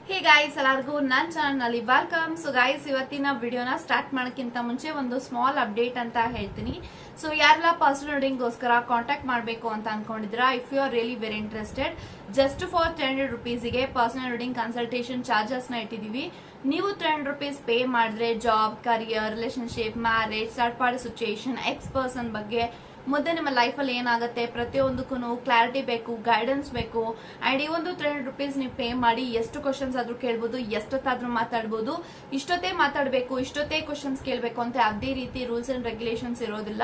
Hey guys, ಎಲ್ಲರಿಗೂ ನನ್ನ channel ನಲ್ಲಿ ವೆಲ್ಕಮ್. ಸೊ ಗಾಯ್ಸ್, ಇವತ್ತಿನ ವಿಡಿಯೋನ ಸ್ಟಾರ್ಟ್ ಮಾಡೋಕ್ಕಿಂತ ಮುಂಚೆ ಒಂದು ಸ್ಮಾಲ್ ಅಪ್ಡೇಟ್ ಅಂತ ಹೇಳ್ತೀನಿ. ಸೊ ಯಾರೆಲ್ಲ ಪರ್ಸನಲ್ ರೀಡಿಂಗ್ ಗೋಸ್ಕರ ಕಾಂಟ್ಯಾಕ್ಟ್ ಮಾಡಬೇಕು ಅಂತ ಅನ್ಕೊಂಡಿದ್ರಾ, if you are really very interested, just for 300 rupees personal reading consultation charges ನ ಇಟ್ಟಿದೀವಿ. ನೀವು 300 rupees ಪೇ ಮಾಡಿದ್ರೆ job, career, relationship, marriage, third party situation, ex person ಬಗ್ಗೆ ಮುಂದೆ ನಿಮ್ಮ ಲೈಫ್ ಅಲ್ಲಿ ಏನಾಗುತ್ತೆ ಪ್ರತಿಯೊಂದಕ್ಕೂ ಕ್ಲಾರಿಟಿ ಬೇಕು, ಗೈಡೆನ್ಸ್ ಬೇಕು. ಅಂಡ್ ಈ ಒಂದು 300 rupees ನೀವು ಪೇ ಮಾಡಿ ಎಷ್ಟು ಕ್ವಶನ್ಸ್ ಆದ್ರೂ ಕೇಳ್ಬೋದು, ಎಷ್ಟೊತ್ತಾದ್ರೂ ಮಾತಾಡ್ಬೋದು. ಇಷ್ಟೊತ್ತೇ ಮಾತಾಡಬೇಕು, ಇಷ್ಟೊತ್ತೇ ಕ್ವಶನ್ಸ್ ಕೇಳಬೇಕು ಅಂತ ಅದೇ ರೀತಿ ರೂಲ್ಸ್ ಅಂಡ್ ರೆಗ್ಯುಲೇಷನ್ಸ್ ಇರೋದಿಲ್ಲ.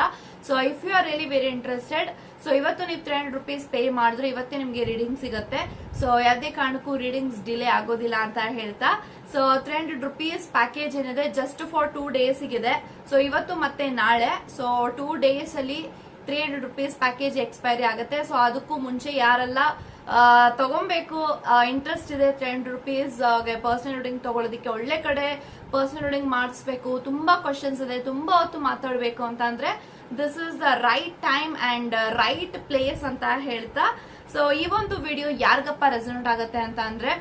So if you are really very interested, so ಇವತ್ತು ನೀವು 300 rupees ಪೇ ಮಾಡಿದ್ರೆ ಇವತ್ತೇ ನಿಮ್ಗೆ ರೀಡಿಂಗ್ ಸಿಗುತ್ತೆ. ಸೊ ಯಾವುದೇ ಕಾರಣಕ್ಕೂ ರೀಡಿಂಗ್ಸ್ ಡಿಲೇ ಆಗೋದಿಲ್ಲ ಅಂತ ಹೇಳ್ತಾ, ಸೊ 300 rupees ಪ್ಯಾಕೇಜ್ ಏನಿದೆ ಜಸ್ಟ್ ಫಾರ್ 2 days ಇದೆ. ಸೊ ಇವತ್ತು ಮತ್ತೆ ನಾಳೆ, ಸೊ 2 days ಅಲ್ಲಿ 300 rupees ಪ್ಯಾಕೇಜ್ ಎಕ್ಸ್ಪೈರಿ ಆಗುತ್ತೆ. ಸೊ ಅದಕ್ಕೂ ಮುಂಚೆ ಯಾರೆಲ್ಲ ತಗೊಬೇಕು, ಇಂಟ್ರೆಸ್ಟ್ ಇದೆ 300 rupees ಪರ್ಸನಲ್ ರೀಡಿಂಗ್ ತಗೊಳ್ಳೋದಕ್ಕೆ, ಒಳ್ಳೆ ಕಡೆ ಪರ್ಸನಲ್ ರೀಡಿಂಗ್ ಮಾಡಿಸ್ಬೇಕು, ತುಂಬಾ ಕ್ವಶನ್ಸ್ ಇದೆ, ತುಂಬಾ ಹೊತ್ತು ಮಾತಾಡ್ಬೇಕು ಅಂತ ಅಂದ್ರೆ this is the right time and write place ಅಂತ ಹೇಳ್ತಾ, ಸೊ ಈ ಒಂದು ವಿಡಿಯೋ ಯಾರಿಗಪ್ಪ ರೆಸೊನೇಟ್ ಆಗುತ್ತೆ ಅಂತ ಅಂದ್ರೆ,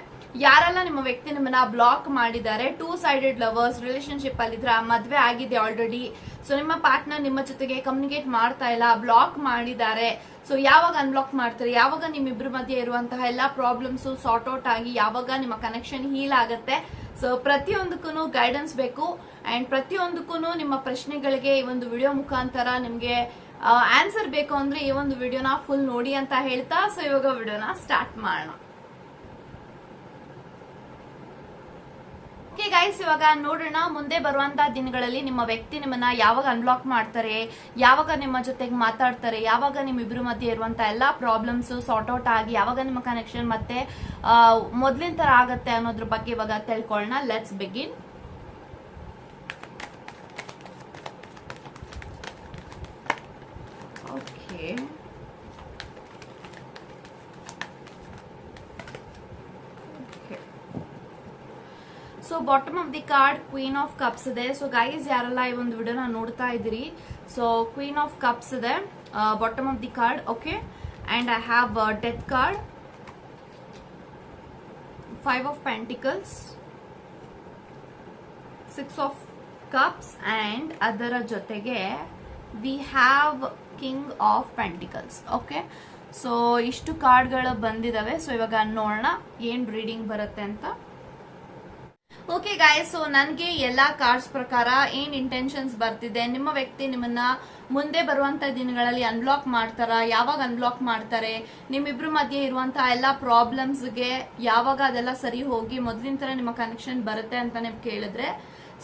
ಯಾರೆಲ್ಲ ನಿಮ್ಮ ವ್ಯಕ್ತಿ ನಿಮ್ಮನ್ನ ಬ್ಲಾಕ್ ಮಾಡಿದ್ದಾರೆ, 2 sided ಲವರ್ಸ್ ರಿಲೇಶನ್ಶಿಪ್ ಅಲ್ಲಿ ಇದ್ರ, ಮದ್ವೆ ಆಗಿದೆ ಆಲ್ರೆಡಿ, ಸೊ ನಿಮ್ಮ ಪಾರ್ಟ್ನರ್ ನಿಮ್ಮ ಜೊತೆಗೆ ಕಮ್ಯುನಿಕೇಟ್ ಮಾಡ್ತಾ ಇಲ್ಲ, ಬ್ಲಾಕ್ ಮಾಡಿದ್ದಾರೆ. ಸೊ ಯಾವಾಗ ಅನ್ಬ್ಲಾಕ್ ಮಾಡ್ತಾರೆ, ಯಾವಾಗ ನಿಮ್ಮಿಬ್ರ ಮಧ್ಯೆ ಇರುವಂತಹ ಎಲ್ಲಾ ಪ್ರಾಬ್ಲಮ್ಸ್ ಸಾರ್ಟ್ ಔಟ್ ಆಗಿ ಯಾವಾಗ ನಿಮ್ಮ ಕನೆಕ್ಷನ್ ಹೀಲ್ ಆಗುತ್ತೆ. ಸೊ ಪ್ರತಿಯೊಂದಕ್ಕೂ ಗೈಡೆನ್ಸ್ ಬೇಕು ಅಂಡ್ ಪ್ರತಿಯೊಂದಕ್ಕೂ ನಿಮ್ಮ ಪ್ರಶ್ನೆಗಳಿಗೆ ಈ ಒಂದು ವಿಡಿಯೋ ಮುಖಾಂತರ ನಿಮ್ಗೆ ಆನ್ಸರ್ ಬೇಕು ಅಂದ್ರೆ ಈ ಒಂದು ವಿಡಿಯೋನ ಫುಲ್ ನೋಡಿ ಅಂತ ಹೇಳ್ತಾ, ಸೊ ಇವಾಗ ವಿಡಿಯೋನ ಸ್ಟಾರ್ಟ್ ಮಾಡೋಣ. ಓಕೆ ಗೈಸ್, ಇವಾಗ ನೋಡೋಣ ಮುಂದೆ ಬರುವಂತಹ ದಿನಗಳಲ್ಲಿ ನಿಮ್ಮ ವ್ಯಕ್ತಿ ನಿಮ್ಮನ್ನ ಯಾವಾಗ ಅನ್ಬ್ಲಾಕ್ ಮಾಡ್ತಾರೆ, ಯಾವಾಗ ನಿಮ್ಮ ಜೊತೆಗೆ ಮಾತಾಡ್ತಾರೆ, ಯಾವಾಗ ನಿಮ್ಮಿಬ್ರು ಮಧ್ಯೆ ಇರುವಂತಹ ಎಲ್ಲಾ ಪ್ರಾಬ್ಲಮ್ಸ್ ಸಾರ್ಟ್ ಔಟ್ ಆಗಿ ಯಾವಾಗ ನಿಮ್ಮ ಕನೆಕ್ಷನ್ ಮತ್ತೆ ಮೊದ್ಲಿನ ತರ ಆಗತ್ತೆ ಅನ್ನೋದ್ರ ಬಗ್ಗೆ ಇವಾಗ ತಿಳ್ಕೊಳ್ಳೋಣ. Let's begin. Okay, so bottom of the card queen of cups ಇದೆ. ಸೊ ಗೈಸ್, ಯಾರೆಲ್ಲ ಈ ಒಂದು ವಿಡಿಯೋನ ನೋಡ್ತಾ ಇದ್ದೀರಿ, ಸೊ ಕ್ವೀನ್ ಆಫ್ ಕಪ್ಸ್ ಇದೆ bottom of the card. Okay, and I have death card, 5 of Pentacles, 6 of Cups, and ಅದರ ಜೊತೆಗೆ we have king of pentacles. Okay, so ಇಷ್ಟು ಕಾರ್ಡ್ಗಳು ಬಂದಿದಾವೆ. ಸೊ ಇವಾಗ ನೋಡೋಣ ಏನ್ ರೀಡಿಂಗ್ ಬರುತ್ತೆ ಅಂತ. ಓಕೆ ಗಾಯ್ಸ್, ಸೊ ನನ್ಗೆ ಎಲ್ಲಾ ಕಾರ್ಡ್ಸ್ ಪ್ರಕಾರ ಏನ್ ಇಂಟೆನ್ಷನ್ಸ್ ಬರ್ತಿದೆ, ನಿಮ್ಮ ವ್ಯಕ್ತಿ ನಿಮ್ಮನ್ನ ಮುಂದೆ ಬರುವಂತ ದಿನಗಳಲ್ಲಿ ಅನ್ಬ್ಲಾಕ್ ಮಾಡ್ತಾರ, ಯಾವಾಗ ಅನ್ಬ್ಲಾಕ್ ಮಾಡ್ತಾರೆ, ನಿಮ್ಮಿಬ್ರು ಮಧ್ಯೆ ಇರುವಂತಹ ಎಲ್ಲಾ ಪ್ರಾಬ್ಲಮ್ಸ್ಗೆ ಯಾವಾಗ ಅದೆಲ್ಲ ಸರಿ ಹೋಗಿ ಮೊದಲಿನ ತರ ನಿಮ್ಮ ಕನೆಕ್ಷನ್ ಬರುತ್ತೆ ಅಂತ ನೀವು ಕೇಳಿದ್ರೆ,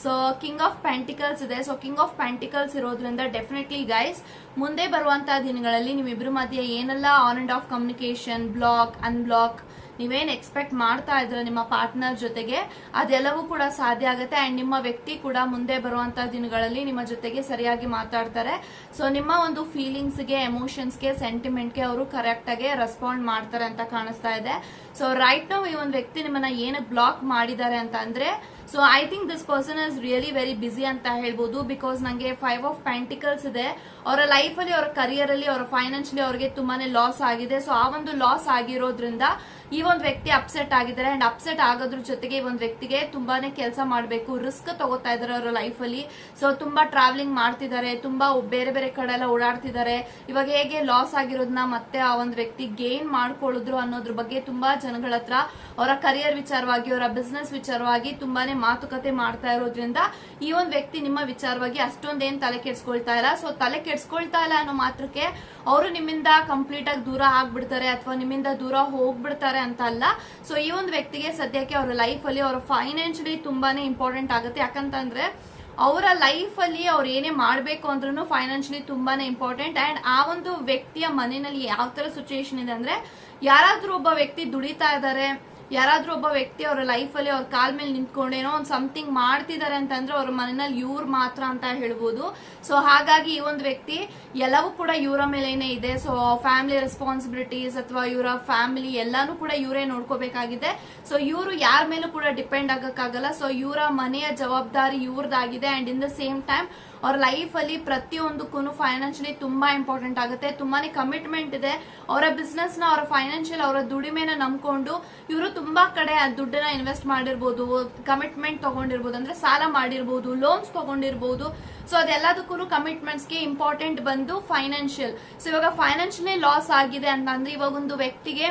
ಸೊ ಕಿಂಗ್ ಆಫ್ ಪೆಂಟಿಕಲ್ಸ್ ಇದೆ. ಸೊ ಕಿಂಗ್ ಆಫ್ ಪೆಂಟಿಕಲ್ಸ್ ಇರೋದ್ರಿಂದ ಡೆಫಿನೆಟ್ಲಿ ಗೈಸ್ ಮುಂದೆ ಬರುವಂತಹ ದಿನಗಳಲ್ಲಿ ನಿಮ್ಮಿಬ್ರು ಮಧ್ಯೆ ಏನೆಲ್ಲ on and off communication, block, unblock ನೀವೇನ್ ಎಕ್ಸ್ಪೆಕ್ಟ್ ಮಾಡ್ತಾ ಇದ್ರ ನಿಮ್ಮ ಪಾರ್ಟ್ನರ್ ಜೊತೆಗೆ, ಅದೆಲ್ಲವೂ ಕೂಡ ಸಾಧ್ಯ ಆಗುತ್ತೆ. ಅಂಡ್ ನಿಮ್ಮ ವ್ಯಕ್ತಿ ಕೂಡ ಮುಂದೆ ಬರುವಂತಹ ದಿನಗಳಲ್ಲಿ ನಿಮ್ಮ ಜೊತೆಗೆ ಸರಿಯಾಗಿ ಮಾತಾಡ್ತಾರೆ. ಸೊ ನಿಮ್ಮ ಒಂದು ಫೀಲಿಂಗ್ಸ್ಗೆ, ಎಮೋಷನ್ಸ್ಗೆ, ಸೆಂಟಿಮೆಂಟ್ಗೆ ಅವರು ಕರೆಕ್ಟ್ ಆಗಿ ರೆಸ್ಪಾಂಡ್ ಮಾಡ್ತಾರೆ ಅಂತ ಕಾಣಿಸ್ತಾ ಇದೆ. ಸೊ ರೈಟ್ ನೌ ಈ ಒಂದು ವ್ಯಕ್ತಿ ನಿಮ್ಮನ್ನ ಏನಕ್ಕೆ ಬ್ಲಾಕ್ ಮಾಡಿದ್ದಾರೆ ಅಂತ ಅಂದ್ರೆ, so I think this person is really very busy ಅಂತ ಹೇಳ್ಬೋದು. ಬಿಕಾಸ್ ನಂಗೆ 5 of Pentacles ಇದೆ. ಅವರ ಲೈಫ್ ಅಲ್ಲಿ, ಅವರ ಕರಿಯರ್ ಅಲ್ಲಿ, ಅವರ ಫೈನಾನ್ಷಿಯಲಿ ಅವ್ರಿಗೆ ತುಂಬಾನೇ ಲಾಸ್ ಆಗಿದೆ. ಸೊ ಆ ಒಂದು ಲಾಸ್ ಆಗಿರೋದ್ರಿಂದ ಈ ಒಂದು ವ್ಯಕ್ತಿ ಅಪ್ಸೆಟ್ ಆಗಿದ್ದಾರೆ. ಅಂಡ್ ಅಪ್ಸೆಟ್ ಆಗೋದ್ರ ಜೊತೆಗೆ ಈ ಒಂದು ವ್ಯಕ್ತಿಗೆ ತುಂಬಾನೇ ಕೆಲಸ ಮಾಡಬೇಕು, ರಿಸ್ಕ್ ತಗೋತಾ ಇದಾರೆ ಅವರ ಲೈಫ್ ಅಲ್ಲಿ. ಸೊ ತುಂಬಾ ಟ್ರಾವೆಲಿಂಗ್ ಮಾಡ್ತಿದ್ದಾರೆ, ತುಂಬಾ ಬೇರೆ ಬೇರೆ ಕಡೆ ಎಲ್ಲ ಓಡಾಡ್ತಿದ್ದಾರೆ. ಇವಾಗ ಹೇಗೆ ಲಾಸ್ ಆಗಿರೋದನ್ನ ಮತ್ತೆ ಆ ಒಂದು ವ್ಯಕ್ತಿ ಗೇನ್ ಮಾಡ್ಕೊಳ್ಳಿದ್ರು ಅನ್ನೋದ್ರ ಬಗ್ಗೆ ತುಂಬಾ ಜನಗಳ ಹತ್ರ ಅವರ ಕರಿಯರ್ ವಿಚಾರವಾಗಿ, ಅವರ ಬಿಸ್ನೆಸ್ ವಿಚಾರವಾಗಿ ತುಂಬಾನೇ ಮಾತುಕತೆ ಮಾಡ್ತಾ ಇರೋದ್ರಿಂದ ಈ ಒಂದು ವ್ಯಕ್ತಿ ನಿಮ್ಮ ವಿಚಾರವಾಗಿ ಅಷ್ಟೊಂದೇನ್ ತಲೆ ಕೆಡ್ಸ್ಕೊಳ್ತಾ ಇಲ್ಲ. ಸೊ ತಲೆ ಕೆಡ್ಸ್ಕೊಳ್ತಾ ಇಲ್ಲ ಅನ್ನೋ ಮಾತ್ರಕ್ಕೆ ಅವರು ನಿಮ್ಮಿಂದ ಕಂಪ್ಲೀಟ್ ಆಗಿ ದೂರ ಆಗ್ಬಿಡ್ತಾರೆ ಅಥವಾ ನಿಮ್ಮಿಂದ ದೂರ ಹೋಗ್ಬಿಡ್ತಾರೆ ಅಂತ ಅಲ್ಲ. ಸೊ ಈ ಒಂದು ವ್ಯಕ್ತಿಗೆ ಸದ್ಯಕ್ಕೆ ಅವರ ಲೈಫ್ ಅಲ್ಲಿ ಅವರ ಫೈನಾನ್ಷಿಯಲಿ ತುಂಬಾನೇ ಇಂಪಾರ್ಟೆಂಟ್ ಆಗುತ್ತೆ. ಯಾಕಂತಂದ್ರೆ ಅವರ ಲೈಫ್ ಅಲ್ಲಿ ಅವ್ರು ಏನೇ ಮಾಡ್ಬೇಕು ಅಂದ್ರೂ ಫೈನಾನ್ಷಿಯಲಿ ತುಂಬಾನೇ ಇಂಪಾರ್ಟೆಂಟ್. ಅಂಡ್ ಆ ಒಂದು ವ್ಯಕ್ತಿಯ ಮನೆಯಲ್ಲಿ ಯಾವ ತರ ಸಿಚುಯೇಷನ್ ಇದೆ ಅಂದ್ರೆ, ಯಾರಾದ್ರೂ ಒಬ್ಬ ವ್ಯಕ್ತಿ ದುಡಿತಾ ಇದ್ದಾರೆ, ಯಾರಾದ್ರೂ ಒಬ್ಬ ವ್ಯಕ್ತಿ ಅವರ ಲೈಫ್ ಅಲ್ಲಿ ಅವ್ರ ಕಾಲ್ ಮೇಲೆ ನಿಂತ್ಕೊಂಡೇನೋ ಒಂದು ಸಮಥಿಂಗ್ ಮಾಡ್ತಿದ್ದಾರೆ ಅಂತಂದ್ರೆ ಅವ್ರ ಮನೆಯಲ್ಲಿ ಇವ್ರು ಮಾತ್ರ ಅಂತ ಹೇಳ್ಬೋದು. ಸೊ ಹಾಗಾಗಿ ಈ ಒಂದು ವ್ಯಕ್ತಿ ಎಲ್ಲವೂ ಕೂಡ ಇವರ ಮೇಲೇನೆ ಇದೆ. ಸೊ ಫ್ಯಾಮಿಲಿ ರೆಸ್ಪಾನ್ಸಿಬಿಲಿಟೀಸ್ ಅಥವಾ ಇವರ ಫ್ಯಾಮಿಲಿ ಎಲ್ಲಾನು ಕೂಡ ಇವರೇ ನೋಡ್ಕೋಬೇಕಾಗಿದೆ. ಸೊ ಇವರು ಯಾರ ಮೇಲೂ ಕೂಡ ಡಿಪೆಂಡ್ ಆಗಕ್ಕಾಗಲ್ಲ. ಸೊ ಇವರ ಮನೆಯ ಜವಾಬ್ದಾರಿ ಇವ್ರದಾಗಿದೆ. And in the same time ಅವ್ರ ಲೈಫ್ ಅಲ್ಲಿ ಪ್ರತಿಯೊಂದಕ್ಕೂ ಫೈನಾನ್ಷಿಯಲಿ ತುಂಬಾ ಇಂಪಾರ್ಟೆಂಟ್ ಆಗುತ್ತೆ. ತುಂಬಾನೇ ಕಮಿಟ್ಮೆಂಟ್ ಇದೆ. ಅವರ ಬಿಸ್ನೆಸ್ ನ, ಅವರ ಫೈನಾನ್ಷಿಯಲ್, ಅವರ ದುಡಿಮೆನ ನಂಬ್ಕೊಂಡು ಇವರು ತುಂಬಾ ಕಡೆ ದುಡ್ಡನ್ನ ಇನ್ವೆಸ್ಟ್ ಮಾಡಿರ್ಬೋದು, ಕಮಿಟ್ಮೆಂಟ್ ತಗೊಂಡಿರ್ಬೋದು, ಅಂದ್ರೆ ಸಾಲ ಮಾಡಿರ್ಬೋದು, ಲೋನ್ಸ್ ತಗೊಂಡಿರ್ಬೋದು. ಸೊ ಅದೆಲ್ಲದಕ್ಕೂ ಕಮಿಟ್ಮೆಂಟ್ಸ್ಗೆ ಇಂಪಾರ್ಟೆಂಟ್ ಬಂದು ಫೈನಾನ್ಷಿಯಲ್. ಸೊ ಇವಾಗ ಫೈನಾನ್ಷಿಯಲಿ ಲಾಸ್ ಆಗಿದೆ ಅಂತಂದ್ರೆ ಇವಾಗ ಒಂದು ವ್ಯಕ್ತಿಗೆ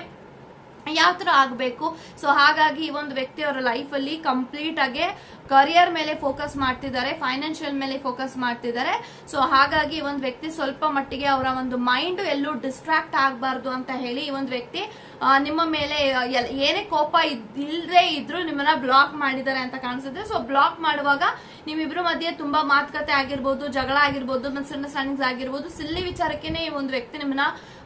ಯಾವ ತರ ಆಗ್ಬೇಕು. ಸೊ ಹಾಗಾಗಿ ಈ ಒಂದು ವ್ಯಕ್ತಿ ಅವರ ಲೈಫ್ ಅಲ್ಲಿ ಕಂಪ್ಲೀಟ್ ಆಗಿ ಕರಿಯರ್ ಮೇಲೆ ಫೋಕಸ್ ಮಾಡ್ತಿದ್ದಾರೆ, ಫೈನಾನ್ಷಿಯಲ್ ಮೇಲೆ ಫೋಕಸ್ ಮಾಡ್ತಿದ್ದಾರೆ. ಸೊ ಹಾಗಾಗಿ ಈ ಒಂದು ವ್ಯಕ್ತಿ ಸ್ವಲ್ಪ ಮಟ್ಟಿಗೆ ಅವರ ಒಂದು ಮೈಂಡ್ ಎಲ್ಲೂ ಡಿಸ್ಟ್ರಾಕ್ಟ್ ಆಗಬಾರ್ದು ಅಂತ ಹೇಳಿ ಈ ಒಂದು ವ್ಯಕ್ತಿ ನಿಮ್ಮ ಮೇಲೆ ಏನೇ ಕೋಪ ಇಲ್ಲದೆ ಇದ್ರು ನಿಮ್ಮನ್ನ ಬ್ಲಾಕ್ ಮಾಡಿದ್ದಾರೆ ಅಂತ ಕಾಣಿಸುತ್ತೆ. ಸೊ ಬ್ಲಾಕ್ ಮಾಡುವಾಗ ನಿಮ್ಮಿಬ್ರು ಮಧ್ಯೆ ತುಂಬಾ ಮಾತುಕತೆ ಆಗಿರ್ಬೋದು, ಜಗಳ ಆಗಿರ್ಬೋದು, ಮಿಸ್ಅಂಡರ್ಸ್ಟ್ಯಾಂಡಿಂಗ್ಸ್ ಆಗಿರ್ಬೋದು, ಸಿಲ್ಲಿ ವಿಚಾರಕ್ಕೇನೆ ಈ ಒಂದು ವ್ಯಕ್ತಿ ನಿಮ್ಮನ್ನ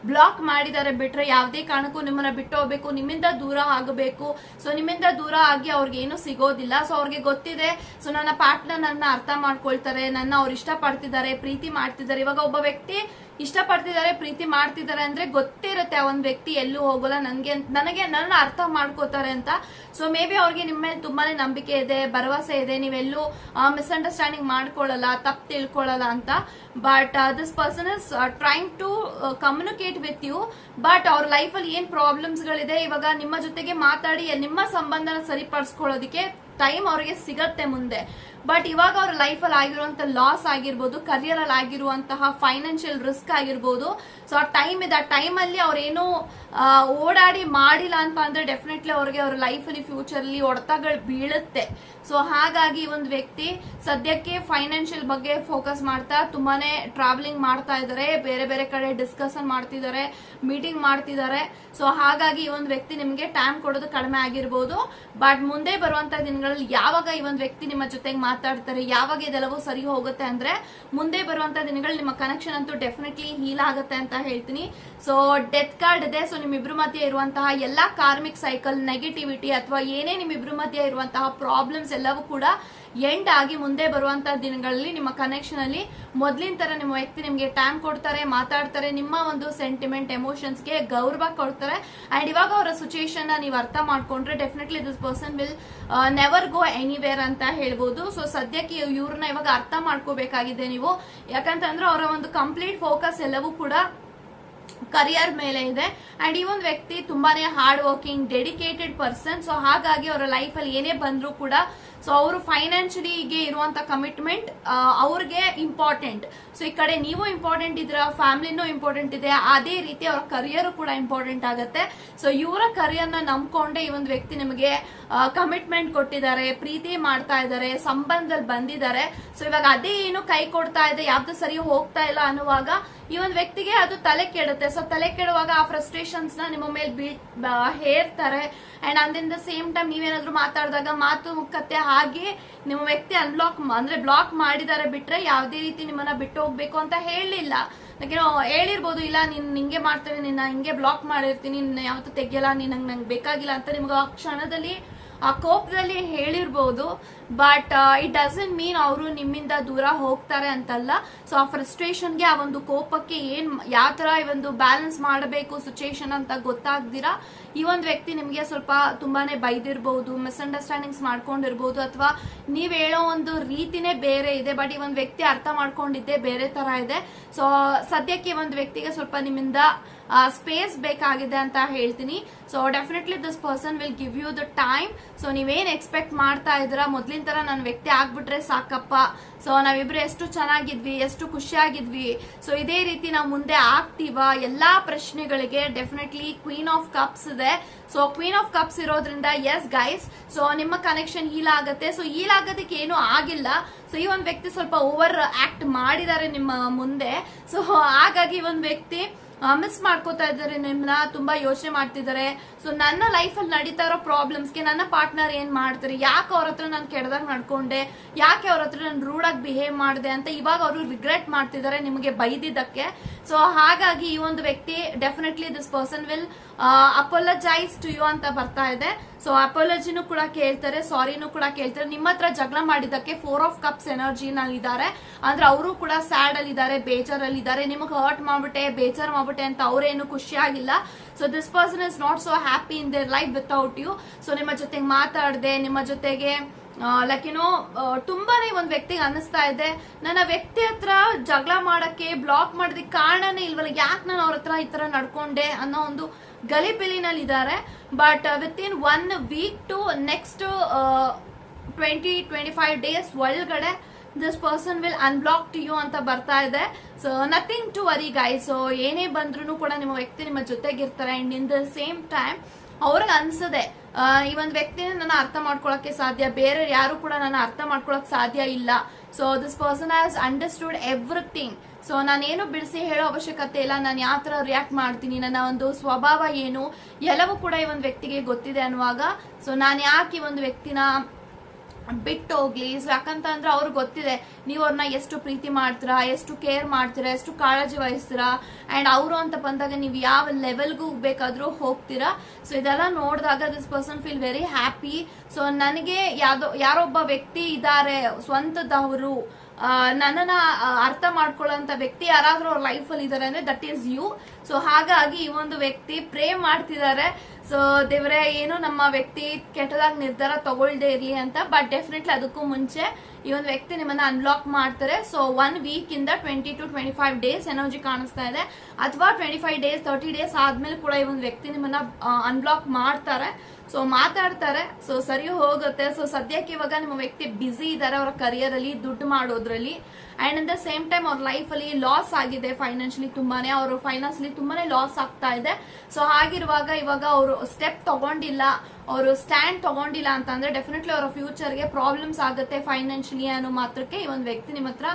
ಬ್ಲಾಕ್ ಮಾಡಿದ್ದಾರೆ. ಬಿಟ್ರೆ ಯಾವುದೇ ಕಾರಣಕ್ಕೂ ನಿಮ್ಮನ್ನ ಬಿಟ್ಟು ಹೋಗ್ಬೇಕು, ನಿಮ್ಮಿಂದ ದೂರ ಆಗಬೇಕು. ಸೊ ನಿಮ್ಮಿಂದ ದೂರ ಆಗಿ ಅವ್ರಿಗೆ ಏನು ಸಿಗೋದಿಲ್ಲ. ಸೊ ಅವ್ರಿಗೆ ಗೊತ್ತಿದೆ, ಸೊ ನನ್ನ ಪಾರ್ಟ್ನರ್ ನನ್ನ ಅರ್ಥ ಮಾಡ್ಕೊಳ್ತಾರೆ, ನನ್ನ ಅವ್ರು ಇಷ್ಟ ಪಡ್ತಿದ್ದಾರೆ, ಪ್ರೀತಿ ಮಾಡ್ತಿದ್ದಾರೆ. ಇವಾಗ ಒಬ್ಬ ವ್ಯಕ್ತಿ ಇಷ್ಟಪಡ್ತಿದ್ದಾರೆ, ಪ್ರೀತಿ ಮಾಡ್ತಿದ್ದಾರೆ ಅಂದ್ರೆ ಗೊತ್ತಿರುತ್ತೆ ಆ ಒಂದು ವ್ಯಕ್ತಿ ಎಲ್ಲೂ ಹೋಗೋಲ್ಲ, ನನಗೆ ನನ್ನ ಅರ್ಥ ಮಾಡ್ಕೋತಾರೆ ಅಂತ. ಸೊ ಮೇ ಬಿ ಅವ್ರಿಗೆ ನಿಮ್ಮ ಮೇಲೆ ತುಂಬಾನೇ ನಂಬಿಕೆ ಇದೆ, ಭರವಸೆ ಇದೆ, ನೀವೆಲ್ಲೂ ಮಿಸ್ಅಂಡರ್ಸ್ಟ್ಯಾಂಡಿಂಗ್ ಮಾಡ್ಕೊಳ್ಳಲ್ಲ, ತಪ್ಪು ತಿಳ್ಕೊಳ್ಳಲ್ಲ ಅಂತ. But this person is trying to communicate with you. But ಅವ್ರ ಲೈಫ್ ಅಲ್ಲಿ ಏನ್ ಪ್ರಾಬ್ಲಮ್ಸ್ ಗಳಿದೆ, ಇವಾಗ ನಿಮ್ಮ ಜೊತೆಗೆ ಮಾತಾಡಿ ನಿಮ್ಮ ಸಂಬಂಧನ ಸರಿಪಡಿಸ್ಕೊಳ್ಳೋದಕ್ಕೆ ಟೈಮ್ ಅವ್ರಿಗೆ ಸಿಗತ್ತೆ ಮುಂದೆ. ಬಟ್ ಇವಾಗ ಅವ್ರ ಲೈಫ್ ಅಲ್ಲಿ ಆಗಿರುವಂತ ಲಾಸ್ ಆಗಿರ್ಬೋದು, ಕರಿಯರ್ ಅಲ್ಲಿ ಆಗಿರುವಂತಹ ಫೈನಾನ್ಷಿಯಲ್ ರಿಸ್ಕ್ ಆಗಿರ್ಬೋದು. ಸೊ ಆ ಟೈಮ್ ಇದೆ, ಆ ಟೈಮ್ ಅಲ್ಲಿ ಅವ್ರೇನು ಓಡಾಡಿ ಮಾಡಿಲ್ಲ ಅಂತ ಅಂದ್ರೆ ಡೆಫಿನೆಟ್ಲಿ ಅವ್ರಿಗೆ ಅವ್ರ ಲೈಫ್ ಅಲ್ಲಿ ಫ್ಯೂಚರ್ ಅಲ್ಲಿ ಹೊಡೆತಗಳು ಬೀಳುತ್ತೆ. ಸೊ ಹಾಗಾಗಿ ಒಂದು ವ್ಯಕ್ತಿ ಸದ್ಯಕ್ಕೆ ಫೈನಾನ್ಷಿಯಲ್ ಬಗ್ಗೆ ಫೋಕಸ್ ಮಾಡ್ತಾ ತುಂಬಾನೇ ಟ್ರಾವೆಲಿಂಗ್ ಮಾಡ್ತಾ ಇದಾರೆ, ಬೇರೆ ಬೇರೆ ಕಡೆ ಡಿಸ್ಕಷನ್ ಮಾಡ್ತಿದ್ದಾರೆ, ಮೀಟಿಂಗ್ ಮಾಡ್ತಿದ್ದಾರೆ. ಸೊ ಹಾಗಾಗಿ ಈ ಒಂದು ವ್ಯಕ್ತಿ ನಿಮ್ಗೆ ಟೈಮ್ ಕೊಡೋದು ಕಡಿಮೆ ಆಗಿರ್ಬೋದು. ಬಟ್ ಮುಂದೆ ಬರುವಂತ ದಿನಗಳಲ್ಲಿ ಯಾವಾಗ ಈ ಒಂದು ವ್ಯಕ್ತಿ ನಿಮ್ಮ ಜೊತೆಗೆ ಮಾತಾಡ್ತಾರೆ, ಯಾವಾಗ ಇದೆಲ್ಲವೂ ಸರಿ ಹೋಗುತ್ತೆ ಅಂದ್ರೆ ಮುಂದೆ ಬರುವಂತ ದಿನಗಳಲ್ಲಿ ನಿಮ್ಮ ಕನೆಕ್ಷನ್ ಅಂತೂ ಡೆಫಿನೆಟ್ಲಿ ಹೀಲ್ ಆಗುತ್ತೆ ಅಂತ ಹೇಳ್ತೀನಿ. ಸೊ ಡೆತ್ ಕಾರ್ಡ್ ಇದೆ. ಸೊ ನಿಮ್ಮಿಬ್ರು ಮಧ್ಯೆ ಇರುವಂತಹ ಎಲ್ಲಾ ಕಾರ್ಮಿಕ್ ಸೈಕಲ್, ನೆಗೆಟಿವಿಟಿ ಅಥವಾ ಏನೇ ನಿಮ್ಮಿಬ್ರು ಮಧ್ಯೆ ಇರುವಂತಹ ಪ್ರಾಬ್ಲಮ್ಸ್ ಎಲ್ಲವೂ ಕೂಡ ಎಂಡ್ ಆಗಿ ಮುಂದೆ ಬರುವಂತಹ ದಿನಗಳಲ್ಲಿ ನಿಮ್ಮ ಕನೆಕ್ಷನ್ ಅಲ್ಲಿ ಮೊದ್ಲಿನ ತರ ನಿಮ್ಮ ವ್ಯಕ್ತಿ ನಿಮ್ಗೆ ಟೈಮ್ ಕೊಡ್ತಾರೆ, ಮಾತಾಡ್ತಾರೆ, ನಿಮ್ಮ ಒಂದು ಸೆಂಟಿಮೆಂಟ್ ಎಮೋಷನ್ಸ್ ಗೆ ಗೌರವ ಕೊಡ್ತಾರೆ. ಅಂಡ್ ಇವಾಗ ಅವರ ಸಿಚುಯೇಷನ್ ನೀವು ಅರ್ಥ ಮಾಡ್ಕೊಂಡ್ರೆ definitely this person will never go anywhere ಅಂತ ಹೇಳ್ಬೋದು. ಸೊ ಸದ್ಯಕ್ಕೆ ಇವ್ರನ್ನ ಇವಾಗ ಅರ್ಥ ಮಾಡ್ಕೋಬೇಕಾಗಿದೆ ನೀವು, ಯಾಕಂತಂದ್ರೆ ಅವರ ಒಂದು ಕಂಪ್ಲೀಟ್ ಫೋಕಸ್ ಎಲ್ಲವೂ ಕೂಡ ಕರಿಯರ್ ಮೇಲೆ ಇದೆ. ಅಂಡ್ ಈ ಒಂದು ವ್ಯಕ್ತಿ ತುಂಬಾನೇ hard working, dedicated person. So ಹಾಗಾಗಿ ಅವರ ಲೈಫ್ ಅಲ್ಲಿ ಏನೇ ಬಂದ್ರು ಕೂಡ ಸೊ ಅವರು ಫೈನಾನ್ಷಿಯಲಿಗೆ ಇರುವಂತ ಕಮಿಟ್ಮೆಂಟ್ ಅವ್ರಿಗೆ ಇಂಪಾರ್ಟೆಂಟ್. ಸೊ ಈ ಕಡೆ ನೀವು ಇಂಪಾರ್ಟೆಂಟ್ ಇದ್ರ, ಫ್ಯಾಮಿಲಿನೂ ಇಂಪಾರ್ಟೆಂಟ್ ಇದೆ, ಅದೇ ರೀತಿ ಅವ್ರ ಕರಿಯರ್ ಕೂಡ ಇಂಪಾರ್ಟೆಂಟ್ ಆಗುತ್ತೆ. ಸೊ ಇವರ ಕರಿಯರ್ ನ ನಂಬ್ಕೊಂಡೆ ಈ ಒಂದು ವ್ಯಕ್ತಿ ನಿಮಗೆ ಕಮಿಟ್ಮೆಂಟ್ ಕೊಟ್ಟಿದ್ದಾರೆ, ಪ್ರೀತಿ ಮಾಡ್ತಾ ಇದ್ದಾರೆ, ಸಂಬಂಧದಲ್ಲಿ ಬಂದಿದ್ದಾರೆ. ಸೊ ಇವಾಗ ಅದೇ ಏನು ಕೈ ಕೊಡ್ತಾ ಇದೆ, ಯಾವ್ದು ಸರಿ ಹೋಗ್ತಾ ಇಲ್ಲ ಅನ್ನುವಾಗ ಈ ಒಂದು ವ್ಯಕ್ತಿಗೆ ಅದು ತಲೆ ಕೆಡುತ್ತೆ. ಸೊ ತಲೆ ಕೆಡುವಾಗ ಆ ಫ್ರಸ್ಟ್ರೇಷನ್ಸ್ ನ ನಿಮ್ಮ ಮೇಲೆ ಹೇರ್ತಾರೆ. ಅಂಡ್ ಅಂದಿನ ಸೇಮ್ ಟೈಮ್ ನೀವೇನಾದ್ರೂ ಮಾತಾಡಿದಾಗ ಮಾತು ಮುಖತ್ತೆ ಹಾಗೆ ನಿಮ್ಮ ವ್ಯಕ್ತಿ ಬ್ಲಾಕ್ ಮಾಡಿದ್ದಾರೆ. ಬಿಟ್ರೆ ಯಾವುದೇ ರೀತಿ ನಿಮ್ಮನ್ನ ಬಿಟ್ಟು ಹೋಗ್ಬೇಕು ಅಂತ ಹೇಳಿಲ್ಲ. ಹೇಳಿರ್ಬೋದು, ಇಲ್ಲ ನೀನ್ ಹಿಂಗೆ ಮಾಡ್ತೇನೆ, ನಿನ್ನ ಹಿಂಗೆ ಬ್ಲಾಕ್ ಮಾಡಿರ್ತೀನಿ, ನಿನ್ನ ಯಾವತ್ತೂ ತೆಗಿಯಲ್ಲ, ನಂಗೆ ಬೇಕಾಗಿಲ್ಲ ಅಂತ ನಿಮ್ಗೆ ಆ ಕ್ಷಣದಲ್ಲಿ ಆ ಕೋಪದಲ್ಲಿ ಹೇಳಿರ್ಬೋದು. ಬಟ್ ಇಟ್ ಡಸಂಟ್ ಮೀನ್ ಅವರು ನಿಮ್ಮಿಂದ ದೂರ ಹೋಗ್ತಾರೆ ಅಂತಲ್ಲ. ಸೊ ಆ ಫ್ರಸ್ಟ್ರೇಷನ್ಗೆ, ಆ ಒಂದು ಕೋಪಕ್ಕೆ ಯಾವ ತರ ಈ ಒಂದು ಬ್ಯಾಲೆನ್ಸ್ ಮಾಡಬೇಕು ಸಿಚುಯೇಷನ್ ಅಂತ ಗೊತ್ತಾಗ್ದಿರಾ ಈ ಒಂದು ವ್ಯಕ್ತಿ ನಿಮ್ಗೆ ಸ್ವಲ್ಪ ತುಂಬಾನೇ ಬೈದಿರ್ಬಹುದು, ಮಿಸ್ಅಂಡರ್ಸ್ಟ್ಯಾಂಡಿಂಗ್ಸ್ ಮಾಡ್ಕೊಂಡಿರ್ಬೋದು, ಅಥವಾ ನೀವ್ ಹೇಳೋ ಒಂದು ರೀತಿನೇ ಬೇರೆ ಇದೆ. ಬಟ್ ಈ ಒಂದು ವ್ಯಕ್ತಿ ಅರ್ಥ ಮಾಡ್ಕೊಂಡಿದ್ದೆ ಬೇರೆ ತರ ಇದೆ. ಸೊ ಸದ್ಯಕ್ಕೆ ಒಂದು ವ್ಯಕ್ತಿಗೆ ಸ್ವಲ್ಪ ನಿಮ್ಮಿಂದ ಸ್ಪೇಸ್ ಬೇಕಾಗಿದೆ ಅಂತ ಹೇಳ್ತೀನಿ. So definitely this person will give you the time. So ನೀವೇನ್ ಎಕ್ಸ್ಪೆಕ್ಟ್ ಮಾಡ್ತಾ ಇದ್ರ, ಮೊದ್ಲಿನ ತರ ನನ್ನ ವ್ಯಕ್ತಿ ಆಗ್ಬಿಟ್ರೆ ಸಾಕಪ್ಪ, ಸೊ ನಾವಿಬ್ರು ಎಷ್ಟು ಚೆನ್ನಾಗಿದ್ವಿ, ಎಷ್ಟು ಖುಷಿಯಾಗಿದ್ವಿ, ಸೊ ಇದೇ ರೀತಿ ನಾವು ಮುಂದೆ ಆಗ್ತೀವ, ಎಲ್ಲಾ ಪ್ರಶ್ನೆಗಳಿಗೆ ಡೆಫಿನೆಟ್ಲಿ ಕ್ವೀನ್ ಆಫ್ ಕಪ್ಸ್ ಇದೆ. ಸೊ ಕ್ವೀನ್ ಆಫ್ ಕಪ್ಸ್ ಇರೋದ್ರಿಂದ ಎಸ್ ಗೈಸ್, ಸೊ ನಿಮ್ಮ ಕನೆಕ್ಷನ್ ಹೀಲ್ ಆಗತ್ತೆ. ಸೊ ಹೀಲ್ ಆಗೋದಕ್ಕೆ ಏನು ಆಗಿಲ್ಲ. ಸೊ ಈ ಒಂದು ವ್ಯಕ್ತಿ ಸ್ವಲ್ಪ ಓವರ್ ಆಕ್ಟ್ ಮಾಡಿದ್ದಾರೆ ನಿಮ್ಮ ಮುಂದೆ. ಸೊ ಹಾಗಾಗಿ ಒಂದು ವ್ಯಕ್ತಿ ಮಿಸ್ ಮಾಡ್ಕೋತಾ ಇದ್ದಾರೆ, ನಿಮ್ಮನ್ನ ತುಂಬಾ ಯೋಚನೆ ಮಾಡ್ತಿದ್ದಾರೆ. ಸೊ ನನ್ನ ಲೈಫ್ ಅಲ್ಲಿ ನಡೀತಾ ಇರೋ ಪ್ರಾಬ್ಲಮ್ಸ್ಗೆ ನನ್ನ ಪಾರ್ಟ್ನರ್ ಏನ್ ಮಾಡ್ತಾರೆ, ಯಾಕೆ ಅವ್ರ ಹತ್ರ ನಾನು ಕೆಡದಾಗ ನಡ್ಕೊಂಡೆ, ಯಾಕೆ ಅವ್ರ ಹತ್ರ ನಾನು ರೂಡ್ ಆಗಿ ಬಿಹೇವ್ ಮಾಡಿದೆ ಅಂತ ಇವಾಗ ಅವರು ರಿಗ್ರೆಟ್ ಮಾಡ್ತಿದ್ದಾರೆ ನಿಮಗೆ ಬೈದಿದ್ದಕ್ಕೆ. ಸೊ ಹಾಗಾಗಿ ಈ ಒಂದು ವ್ಯಕ್ತಿ definitely this person will apologise to you ಅಂತ ಬರ್ತಾ ಇದೆ. ಸೊ ಅಪಾಲಜಿನೂ ಕೂಡ ಕೇಳ್ತಾರೆ, ಸಾರಿನೂ ಕೂಡ ಕೇಳ್ತಾರೆ. ನಿಮ್ಮ ಹತ್ರ ಜಗಳ ಮಾಡಿದ್ದಕ್ಕೆ 4 ಆಫ್ ಕಪ್ಸ್ ಎನರ್ಜಿನಲ್ಲಿ ಇದ್ದಾರೆ. ಅಂದ್ರೆ ಅವರು ಕೂಡ ಸ್ಯಾಡ್ ಅಲ್ಲಿ ಇದ್ದಾರೆ, ಬೇಜಾರಲ್ಲಿ ಇದ್ದಾರೆ. ನಿಮಗೆ ಹರ್ಟ್ ಮಾಡ್ಬಿಟ್ಟೆ, ಬೇಜಾರ್ ಮಾಡ್ಬಿಟ್ಟೆ ಅಂತ ಅವ್ರೇನು ಖುಷಿ ಆಗಿಲ್ಲ. So this person is not so happy in their life without you. So ನಿಮ್ಮ ಜೊತೆಗೆ ಮಾತಾಡದೆ, ನಿಮ್ಮ ಜೊತೆಗೆ ಲೈಕ್ ತುಂಬಾನೇ ಒಂದ್ ವ್ಯಕ್ತಿಗೆ ಅನಿಸ್ತಾ ಇದೆ ನನ್ನ ವ್ಯಕ್ತಿ ಹತ್ರ ಜಗಳ ಮಾಡಕ್ಕೆ ಬ್ಲಾಕ್ ಮಾಡೋದಕ್ಕೆ ಕಾರಣನೇ ಇಲ್ವಲ್ಲ, ಯಾಕೆ ನಾನು ಅವ್ರ ಹತ್ರ ಈ ತರ ನಡ್ಕೊಂಡೆ ಅನ್ನೋ ಒಂದು ಗಲಿಬಿಲಿನಲ್ಲಿ ಇದ್ದಾರೆ. But with in 1 week to next 20-25 days ಒಳಗಡೆ this person will unblock to you ಅಂತ ಬರ್ತಾ ಇದೆ. So nothing to worry guys. So ಏನೇ ಬಂದ್ರು ಕೂಡ ನಿಮ್ಮ ವ್ಯಕ್ತಿ ನಿಮ್ಮ ಜೊತೆಗಿರ್ತಾರೆ. And in the same time ಅವ್ರಿಗೆ ಅನ್ಸದೆ ಈ ಒಂದು ವ್ಯಕ್ತಿನ ನನ್ನ ಅರ್ಥ ಮಾಡ್ಕೊಳಕ್ಕೆ ಸಾಧ್ಯ, ಬೇರೆ ಯಾರು ಕೂಡ ನನ್ನ ಅರ್ಥ ಮಾಡ್ಕೊಳಕ್ ಸಾಧ್ಯ ಇಲ್ಲ. So this person has understood everything. So ನಾನೇನು ಬಿಡಿಸಿ ಹೇಳೋ ಅವಶ್ಯಕತೆ ಇಲ್ಲ, ನಾನು ಯಾವ ತರ ರಿಯಾಕ್ಟ್ ಮಾಡ್ತೀನಿ, ನನ್ನ ಒಂದು ಸ್ವಭಾವ ಏನು ಎಲ್ಲವೂ ಕೂಡ ಈ ಒಂದು ವ್ಯಕ್ತಿಗೆ ಗೊತ್ತಿದೆ ಅನ್ನುವಾಗ ಸೊ ನಾನು ಯಾಕೆ ಈ ಒಂದು ವ್ಯಕ್ತಿನ ಬಿಟ್ಟು ಹೋಗ್ಲಿ. ಯಾಕಂತ ಅಂದ್ರೆ ಅವ್ರಿಗೆ ಗೊತ್ತಿದೆ ನೀವು ಅವ್ರನ್ನ ಎಷ್ಟು ಪ್ರೀತಿ ಮಾಡ್ತೀರಾ, ಎಷ್ಟು ಕೇರ್ ಮಾಡ್ತೀರಾ, ಎಷ್ಟು ಕಾಳಜಿ ವಹಿಸ್ತೀರಾ. ಅಂಡ್ ಅವರು ಅಂತ ಬಂದಾಗ ನೀವು ಯಾವ ಲೆವೆಲ್ಗೂ ಬೇಕಾದ್ರೂ ಹೋಗ್ತೀರಾ. ಸೊ ಇದೆಲ್ಲ ನೋಡಿದಾಗ this person feel very happy. So ನನಗೆ ಯಾರೊಬ್ಬ ವ್ಯಕ್ತಿ ಇದ್ದಾರೆ ಸ್ವಂತದವರು, ನನ್ನನ್ನ ಅರ್ಥ ಮಾಡ್ಕೊಳ್ಳೋಂತ ವ್ಯಕ್ತಿ ಯಾರಾದ್ರೂ ಅವ್ರ ಲೈಫ್ ಅಲ್ಲಿ ಇದಾರೆ ಅಂದ್ರೆ ದಟ್ ಈಸ್ ಯು. ಸೊ ಹಾಗಾಗಿ ಈ ಒಂದು ವ್ಯಕ್ತಿ ಪ್ರೇ ಮಾಡ್ತಿದ್ದಾರೆ. ಸೊ ದೇವರೇ ಏನು ನಮ್ಮ ವ್ಯಕ್ತಿ ಕೆಟ್ಟದಾಗ ನಿರ್ಧಾರ ತಗೊಳ್ದೇ ಇರ್ಲಿ ಅಂತ. ಬಟ್ ಡೆಫಿನೆಟ್ಲಿ ಅದಕ್ಕೂ ಮುಂಚೆ ಈ ಒಂದು ವ್ಯಕ್ತಿ ನಿಮ್ಮನ್ನ ಅನ್ಲಾಕ್ ಮಾಡ್ತಾರೆ. ಸೊ 1 week ಇಂದ 20-25 days ಎನರ್ಜಿ ಕಾಣಿಸ್ತಾ ಇದೆ, ಅಥವಾ 25 days 30 days ಆದ್ಮೇಲೆ ಕೂಡ ಈ ಒಂದು ವ್ಯಕ್ತಿ ನಿಮ್ಮನ್ನ ಅನ್ಬ್ಲಾಕ್ ಮಾಡ್ತಾರೆ. ಸೊ ಮಾತಾಡ್ತಾರೆ. ಸೊ ಸರಿ ಹೋಗುತ್ತೆ. ಸೊ ಸದ್ಯಕ್ಕೆ ಇವಾಗ ನಿಮ್ಮ ವ್ಯಕ್ತಿ ಬಿಸಿ ಇದ್ದಾರೆ ಅವರ ಕರಿಯರ್ ಅಲ್ಲಿ, ದುಡ್ಡು ಮಾಡೋದ್ರಲ್ಲಿ. And at the same time ಅವ್ರ ಲೈಫ್ ಅಲ್ಲಿ ಲಾಸ್ ಆಗಿದೆ ಫೈನಾನ್ಷಿಯಲಿ ತುಂಬಾನೇ, ಅವರು ಫೈನಾನ್ಷಿಯಲಿ ತುಂಬಾನೇ ಲಾಸ್ ಆಗ್ತಾ ಇದೆ. ಸೊ ಹಾಗಿರುವಾಗ ಇವಾಗ ಅವರು ಸ್ಟೆಪ್ ತಗೊಂಡಿಲ್ಲ, ಅವರು ಸ್ಟ್ಯಾಂಡ್ ತಗೊಂಡಿಲ್ಲ ಅಂತಂದ್ರೆ ಡೆಫಿನೆಟ್ಲಿ ಅವರ ಫ್ಯೂಚರ್ಗೆ ಪ್ರಾಬ್ಲಮ್ಸ್ ಆಗುತ್ತೆ ಫೈನಾನ್ಷಿಯಲಿ ಅನ್ನೋ ಮಾತ್ರಕ್ಕೆ ಈ ಒಂದು ವ್ಯಕ್ತಿ ನಿಮ್ಮ ಹತ್ರ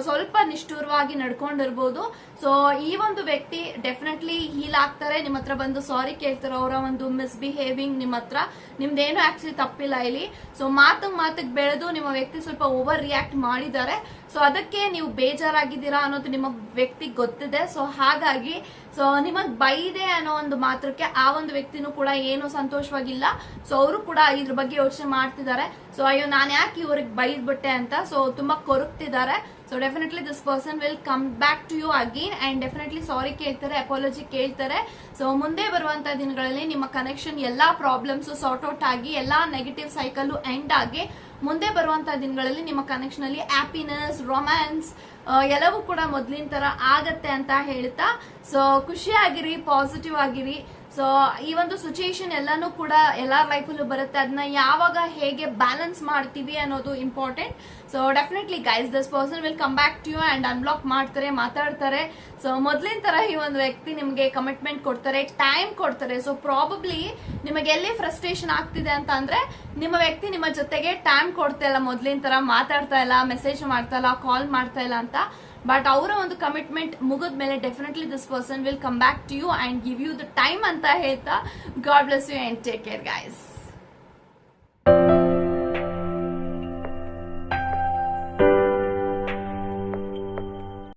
ಸ್ವಲ್ಪ ನಿಷ್ಠುರವಾಗಿ ನಡ್ಕೊಂಡಿರ್ಬೋದು. ಸೊ ಈ ಒಂದು ವ್ಯಕ್ತಿ ಡೆಫಿನೆಟ್ಲಿ ಹೀಲ್ ಆಗ್ತಾರೆ, ನಿಮ್ಮ ಹತ್ರ ಬಂದು ಸಾರಿ ಕೇಳ್ತಾರೆ. ಅವರ ಒಂದು ಮಿಸ್ಬಿಹೇವಿಂಗ್ ನಿಮ್ಮ ಹತ್ರ, ನಿಮ್ದೇನು ಆಕ್ಚುಲಿ ತಪ್ಪಿಲ್ಲ ಇಲ್ಲಿ. ಸೊ ಮಾತಿಗೆ ಬೆಳೆದು ನಿಮ್ಮ ವ್ಯಕ್ತಿ ಸ್ವಲ್ಪ ಓವರ್ ರಿಯಾಕ್ಟ್ ಮಾಡಿದ್ದಾರೆ. ಸೊ ಅದಕ್ಕೆ ನೀವು ಬೇಜಾರಾಗಿದ್ದೀರಾ ಅನ್ನೋದು ನಿಮ್ಮ ವ್ಯಕ್ತಿಗೆ ಗೊತ್ತಿದೆ. ಸೊ ಹಾಗಾಗಿ ಸೊ ನಿಮಗ್ ಬೈದೆ ಅನ್ನೋ ಒಂದು ಮಾತ್ರಕ್ಕೆ ಆ ಒಂದು ವ್ಯಕ್ತಿನೂ ಕೂಡ ಏನು ಸಂತೋಷವಾಗಿಲ್ಲ. ಸೊ ಅವರು ಕೂಡ ಇದ್ರ ಬಗ್ಗೆ ಯೋಚನೆ ಮಾಡ್ತಿದ್ದಾರೆ. ಸೊ ಅಯ್ಯೋ ನಾನು ಯಾಕೆ ಇವ್ರಿಗೆ ಬೈದ್ಬಿಟ್ಟೆ ಅಂತ. ಸೊ ತುಂಬಾ ಕೊರಗ್ತಿದ್ದಾರೆ. So definitely this person will come back to you again and definitely sorry ಕೇಳ್ತಾರೆ, ಅಪಾಲಜಿ ಕೇಳ್ತಾರೆ. ಸೊ ಮುಂದೆ ಬರುವಂತ ದಿನಗಳಲ್ಲಿ ನಿಮ್ಮ ಕನೆಕ್ಷನ್ ಎಲ್ಲಾ ಪ್ರಾಬ್ಲಮ್ಸ್ ಸಾರ್ಟ್ ಔಟ್ ಆಗಿ ಎಲ್ಲಾ ನೆಗೆಟಿವ್ ಸೈಕಲ್ ಎಂಡ್ ಆಗಿ ಮುಂದೆ ಬರುವಂತ ದಿನಗಳಲ್ಲಿ ನಿಮ್ಮ ಕನೆಕ್ಷನ್ ಅಲ್ಲಿ ಹ್ಯಾಪಿನೆಸ್, ರೊಮ್ಯಾನ್ಸ್ ಎಲ್ಲವೂ ಕೂಡ ಮೊದ್ಲಿನ ತರ ಆಗತ್ತೆ ಅಂತ ಹೇಳ್ತಾ ಸೊ ಖುಷಿಯಾಗಿರಿ, ಪಾಸಿಟಿವ್ ಆಗಿರಿ. ಸೊ ಈ ಒಂದು ಸಿಚುಯೇಷನ್ ಎಲ್ಲಾನು ಕೂಡ ಎಲ್ಲಾರ ಲೈಫಲ್ಲೂ ಬರುತ್ತೆ. ಅದನ್ನ ಯಾವಾಗ ಹೇಗೆ ಬ್ಯಾಲೆನ್ಸ್ ಮಾಡ್ತೀವಿ ಅನ್ನೋದು important. So definitely guys this person will come back to you and unblock ಮಾಡ್ತಾರೆ, ಮಾತಾಡ್ತಾರೆ. ಸೊ ಮೊದ್ಲಿನ ತರ ಈ ಒಂದು ವ್ಯಕ್ತಿ ನಿಮ್ಗೆ ಕಮಿಟ್ಮೆಂಟ್ ಕೊಡ್ತಾರೆ, ಟೈಮ್ ಕೊಡ್ತಾರೆ. ಸೊ ಪ್ರಾಬಬ್ಲಿ ನಿಮಗೆ ಎಲ್ಲಿ ಫ್ರಸ್ಟ್ರೇಷನ್ ಆಗ್ತಿದೆ ಅಂತ ಅಂದ್ರೆ ನಿಮ್ಮ ವ್ಯಕ್ತಿ ನಿಮ್ಮ ಜೊತೆಗೆ ಟೈಮ್ ಕೊಡ್ತಾ ಇಲ್ಲ, ಮೊದ್ಲಿನ ತರ ಮಾತಾಡ್ತಾ ಇಲ್ಲ, ಮೆಸೇಜ್ ಮಾಡ್ತಾ ಇಲ್ಲ, ಕಾಲ್ ಮಾಡ್ತಾ ಇಲ್ಲ ಅಂತ. ಬಟ್ ಅವರ ಒಂದು ಕಮಿಟ್ಮೆಂಟ್ ಮುಗಿದ್ಮೇಲೆ definitely this person will come back to you and give you the time ಅಂತ ಹೇಳ್ತಾ God bless you and take care guys.